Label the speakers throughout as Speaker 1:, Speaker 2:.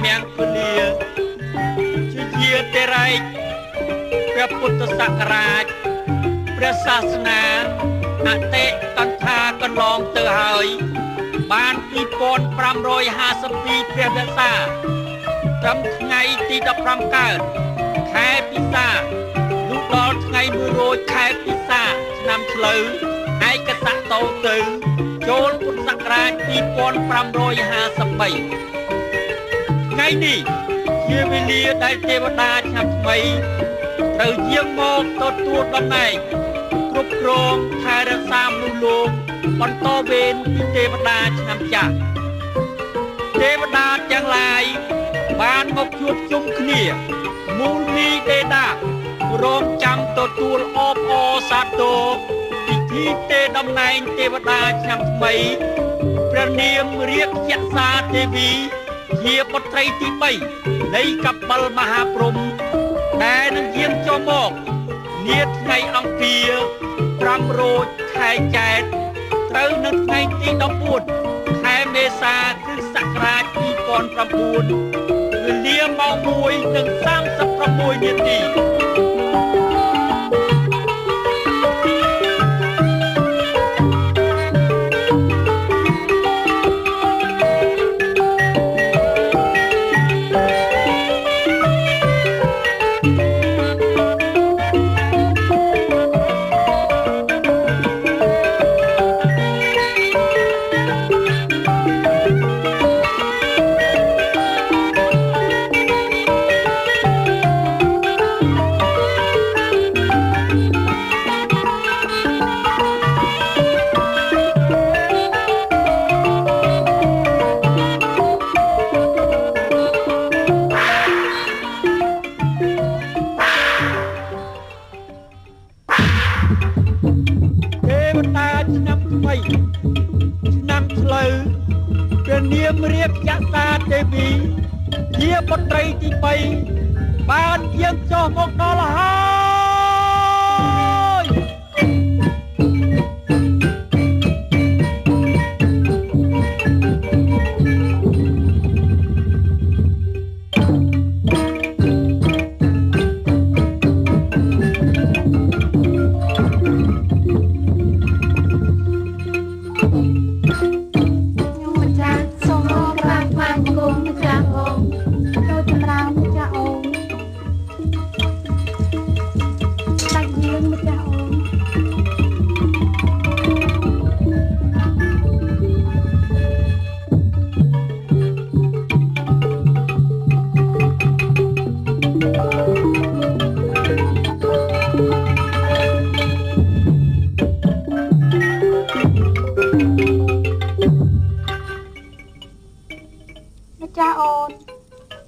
Speaker 1: មៀងពលាជាជាទេរ៉ៃព្រះពុទ្ធសករាជព្រះសាសនាអតិកថា កន្លងទៅហើយបាន2552ព្រះវស្សាត្រឹមថ្ងៃទី15កើតខែពិសាលុះដល់ថ្ងៃ100ខែពិសាឆ្នាំឆ្លូវឯកស័កតទៅចូលពុទ្ធសករាជ2553ថ្ងៃនេះជាវេលាដែលទេវតាឆ្នាំថ្មីត្រូវយាងមកទទួលតំណែងគ្រប់គ្រងថែរក្សាមនុស្សលោកបន្តវេនពីទេវតាឆ្នាំចាស់ទេវតាទាំងឡាយបានមកជួបជុំគ្នាមូលមីទេតារងចាំទទួលអបអរសាទរពិធីទេតំណែងទេវតាឆ្នាំថ្មីព្រះនាមរាជយក្សាទេវីជាបុត្រីទី3នៃកបិលមហាព្រហ្មដែលនឹងយាងចូលមកនាថ្ងៃអង្គារ5រោចខែចែកត្រូវនៅថ្ងៃទី14ខែមេសាគ្រិស្តសករាជ2009វេលាម៉ោង1:36នាទីឆ្នាំឆ្លូវព្រះនាមរាជយក្សាទេវីជាបុត្រីទី3បានយាងចុះមកដល់ហើយ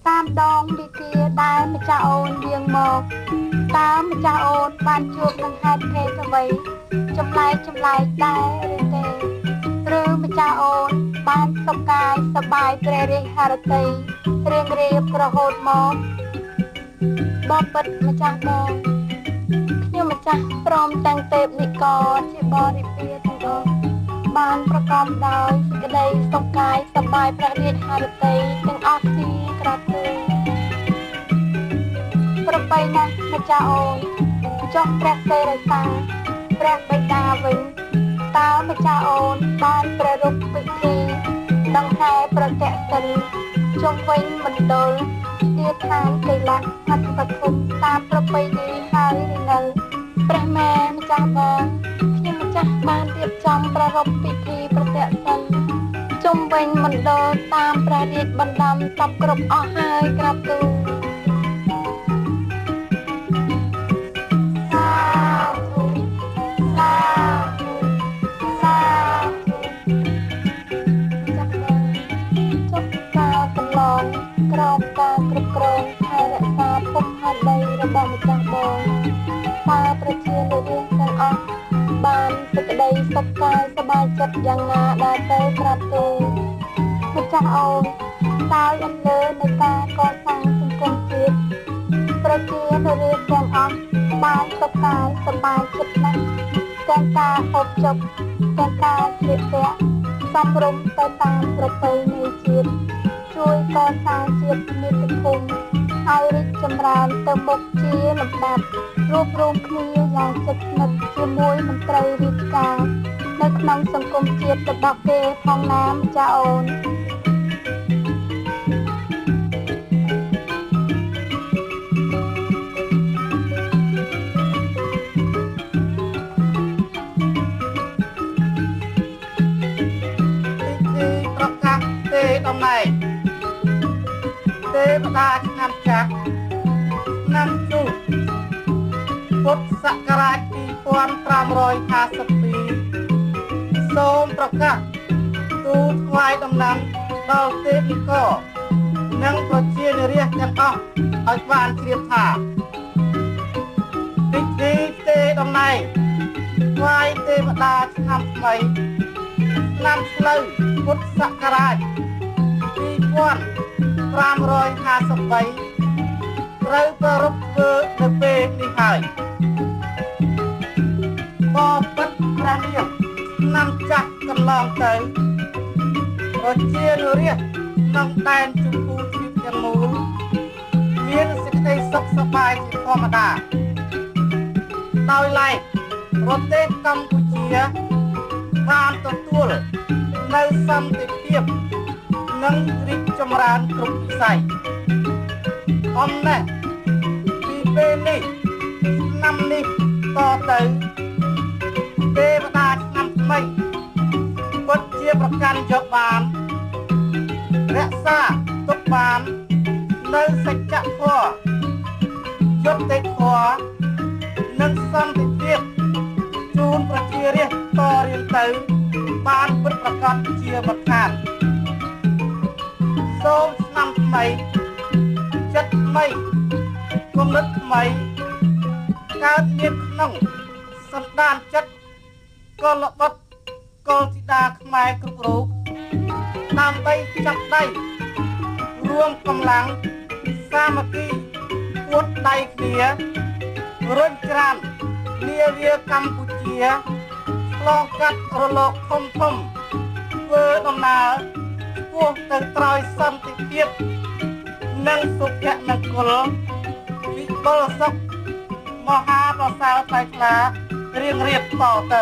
Speaker 1: តាមដងវិគាដែលម្ចាស់អូនយាងមកតើម្ចាស់អូនបានជួបនឹងហេតុភេទអ្វីចម្លែកដែរឬទេឬម្ចាស់អូនបានសុខកាយសប្បាយព្រះរាជហឫទ័យរៀងរៀបរហូតមកបបិទ្ធម្ចាស់បងខ្ញុំម្ចាស់ព្រមទាំងទេពនិករជាបរិពារទាំងអស់បានប្រកបដោយសេចក្តីសុខកាយសប្បាយព្រះរាជហឫទ័យទាំងអស់ទីក្រាបទូលប្របីណាស់ម្ចាស់អូនចុះព្រះសេរីសាព្រះបិតាវិញតើម្ចាស់អូនបានប្រារព្ធពិធីដង្ហែប្រតិសិនជុំវិញមណ្ឌលទាឋានកៃលាសហត្ថបទុមតាមប្របីនេះហើយឬនៅព្រះម៉ែម្ចាស់បងខ្ញុំម្ចាស់បានរៀបចំប្រារព្ធពិធីប្រតិសិនជុំវិញមណ្ឌលតាមព្រះរាជបណ្ដាំសពគ្រប់អស់ហើយក្រាបទូលក្រោមការគ្រប់គ្រងថែរក្សាភពផែនដីរបស់ម្ចាស់បងតើប្រជាពលរដ្ឋទាំងអស់បានសេចក្តីសុខកាយសប្បាយចិត្តយ៉ាងណាដែរទៅក្រាបទូលម្ចាស់អូនតើអំលើនៃការកសាងសង្គមជាតិប្រជាពលរដ្ឋទាំងអស់បានសុខកាយសប្បាយចិត្តណាស់ទាំងការហូបចុកទាំងការស្លៀកពាក់សមរម្យទៅតាមប្រពៃណីជាតិជួ
Speaker 2: ជួយកសាងជាតិមាតុភូមិឲ្យរីកចម្រើនទៅមុខជាលំដាប់រួបរวมគ្នាយ៉ាងជិតស្និទ្ធជាមួយមន្ត្រីរាជការនៅក្នុងសង្គមជាតិរបស់គេផងណាម្ចាស់អូន
Speaker 3: តំណែងទេវតាឆ្នាំចាស់ឆ្នាំជូពុទ្ធសករាជ2552សូមប្រកាសទូលថ្វាយដំណឹងដល់ទេពនិករនិងប្រជានារីទាំងអស់ឲ្យបានជ្រាបថាពិធីទេតំណែងថ្វាយទេវតាឆ្នាំថ្មីឆ្នាំឆ្លូវពុទ្ធសករាជ2553ត្រូវប្រារព្ធធ្វើនៅពេលនេះហើយបបិទ្ធព្រះនាងឆ្នាំចាស់កន្លងទៅប្រជានារីក្នុងដែនជម្ពូទ្វីបទាំងមូលមានសេចក្តីសុខសប្បាយជាធម្មតាដោយឡែកប្រទេសកម្ពុជាបានទទួលនៅសន្តិភាពនិងរីកចម្រើនគ្រប់វិស័យអំណះពីពេលនេះឆ្នាំនេះតទៅទេវតាឆ្នាំថ្មីពិតជាប្រកាន់យកបានរក្សាទុកបាននៅសច្ចធម៌យុត្តិធម៌និងសន្តិភាពជូនប្រជារាស្ត្រតរៀងទៅបានពិតប្រាកដជាមិនខានសូមឆ្នាំថ្មីចិត្តថ្មីគំនិតថ្មីកើតមានក្នុងសន្តានចិត្តកុលបុត្រកុលធីតាខ្មែរគ្រប់រូបដើម្បីចាប់ដៃរួមកម្លាំងសាមគ្គីពួតដៃគ្នារុញច្រាននាវាកម្ពុជាឆ្លងកាត់រលកធំធ្វើដំណើរពោះទៅត្រើយសន្តិភាពនិងសុភមង្គលវិបុលសុខមហាប្រសើរថ្លៃថ្លារៀងរៀបតទៅ